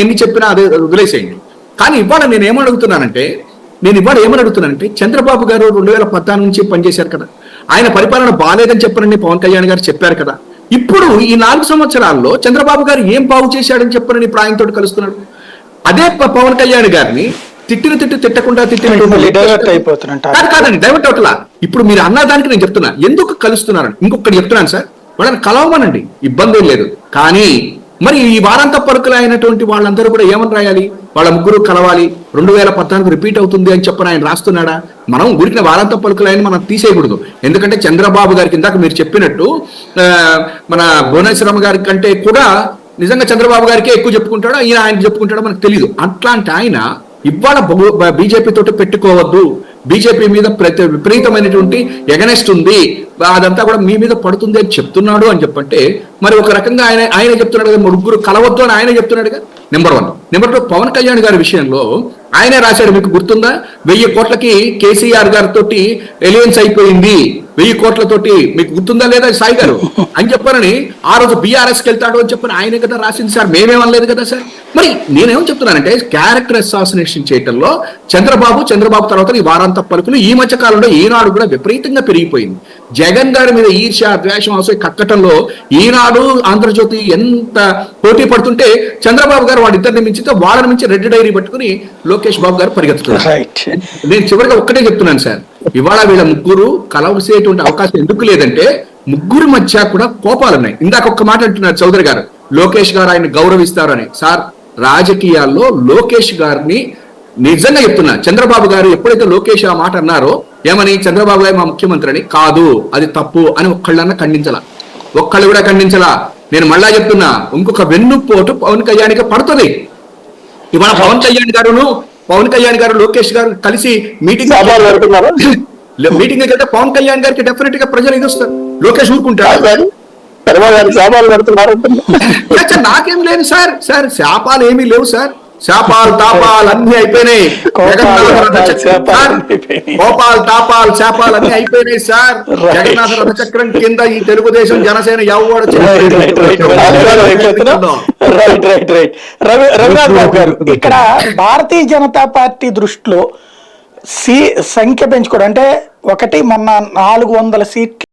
ఎన్ని చెప్పినా అదే వదిలేసేయండి. కానీ ఇవాళ నేను ఏమని అడుగుతున్నానంటే చంద్రబాబు గారు 2014 నుంచి పనిచేశారు కదా, ఆయన పరిపాలన బాగాలేదని చెప్పనని పవన్ కళ్యాణ్ గారు చెప్పారు కదా. ఇప్పుడు ఈ 4 సంవత్సరాల్లో చంద్రబాబు గారు ఏం బాగు చేశాడని చెప్పనని ఇప్పుడు ఆయనతో కలుస్తున్నాడు. అదే పవన్ కళ్యాణ్ గారిని తిట్టకుండా కాదండి, డైవర్ట్ అవట్లా. ఇప్పుడు మీరు అన్నదానికి నేను చెప్తున్నా ఎందుకు కలుస్తున్నారని. ఇంకొకటి చెప్తున్నాను సార్, వాళ్ళని కలవమనండి, ఇబ్బంది లేదు. కానీ మరి ఈ వారాంత పరుకులు అయినటువంటి వాళ్ళందరూ కూడా ఏమని రాయాలి? వాళ్ళ ముగ్గురు కలవాలి, 2014 రిపీట్ అవుతుంది అని చెప్పని ఆయన రాస్తున్నాడా? మనం గురికిన వారాంత పలుకులు ఆయన మనం తీసేయకూడదు. ఎందుకంటే చంద్రబాబు గారికి ఇందాక మీరు చెప్పినట్టు మన భువనేశ్వరం గారి కంటే కూడా నిజంగా చంద్రబాబు గారికే ఎక్కువ చెప్పుకుంటాడో ఆయన చెప్పుకుంటాడో మనకు తెలియదు. అట్లాంటి ఆయన ఇవాళ బీజేపీ తోటి పెట్టుకోవద్దు, బీజేపీ మీద విపరీతమైనటువంటి ఎగనెస్ట్ ఉంది, అదంతా కూడా మీ మీద పడుతుంది అని చెప్తున్నాడు అని చెప్పంటే మరి ఒక రకంగా ఆయన చెప్తున్నాడు కదా, ముగ్గురు కలవద్దు అని ఆయన చెప్తున్నాడుగా. నెంబర్ 1. నెంబర్ 2, పవన్ కళ్యాణ్ గారి విషయంలో ఆయనే రాశాడు, మీకు గుర్తుందా? 1000 కోట్లకి కేసీఆర్ గారితో ఎలియన్స్ అయిపోయింది, 1000 కోట్లతోటి, మీకు గుర్తుందా లేదా సాయి గారు అని చెప్పారని ఆ రోజు బీఆర్ఎస్కి వెళ్తాడు అని చెప్పని ఆయనే కదా రాసింది సార్, మేమేమనలేదు కదా సార్. మరి నేనేం చెప్తున్నానంటే క్యారెక్టర్ అసాసినేషన్ చేయటంలో చంద్రబాబు తర్వాత ఈ వారాంత పలుకులు ఈ మధ్య కాలంలో ఈనాడు కూడా విపరీతంగా పెరిగిపోయింది. జగన్ గారి మీద ఈర్ష్య ద్వేషం అసలు కక్కటంలో ఈనాడు ఆంధ్రజ్యోతి ఎంత పోటీ పడుతుంటే చంద్రబాబు గారు వాడిద్దరిని మించితే వాళ్ళని మించి రెడ్ డైరీ పట్టుకుని లోకేష్ బాబు గారు పరిగెత్తుతున్నారు. నేను చివరిగా ఒక్కటే చెప్తున్నాను సార్, ఇవాళ వీళ్ళ ముగ్గురు కలవసేటువంటి అవకాశం ఎందుకు లేదంటే ముగ్గురు మధ్య కూడా కోపాలు ఉన్నాయి. ఇందాక ఒక్క మాట అంటున్నారు చౌదరి గారు, లోకేష్ గారు ఆయన గౌరవిస్తారని. సార్, రాజకీయాల్లో లోకేష్ గారిని నిజంగా చెప్తున్నా, చంద్రబాబు గారు ఎప్పుడైతే లోకేష్ ఆ మాట అన్నారో ఏమని, చంద్రబాబు గారు మా ముఖ్యమంత్రి అని, కాదు అది తప్పు అని ఒక్కళ్ళన్నా ఒక్కళ్ళు కూడా ఖండించలా. నేను మళ్ళా చెప్తున్నా, ఇంకొక వెన్నుపోటు పవన్ కళ్యాణ్కి పడుతుంది. ఇవాళ పవన్ కళ్యాణ్ గారు లోకేష్ గారు కలిసి మీటింగ్ అయితే పవన్ కళ్యాణ్ గారికి డెఫినెట్ గా ప్రజలు ఎదుస్తారు, లోకేష్ ఊరుకుంటారు. నాకేం లేదు సార్, శాపాలు ఏమీ లేవు సార్, శాపాలు తాపాలు అన్ని అయిపోయినాయి, శాపాలు అన్ని అయిపోయినాయి సార్. జగన్నాథ రథ చక్రం కింద ఈ తెలుగుదేశం జనసేన ఎవరు రఘునాథ్ బాబు గారు, ఇక్కడ భారతీయ జనతా పార్టీ దృష్టిలో సంఖ్య పెంచుకోవడం అంటే, ఒకటి మొన్న 400 సీట్లు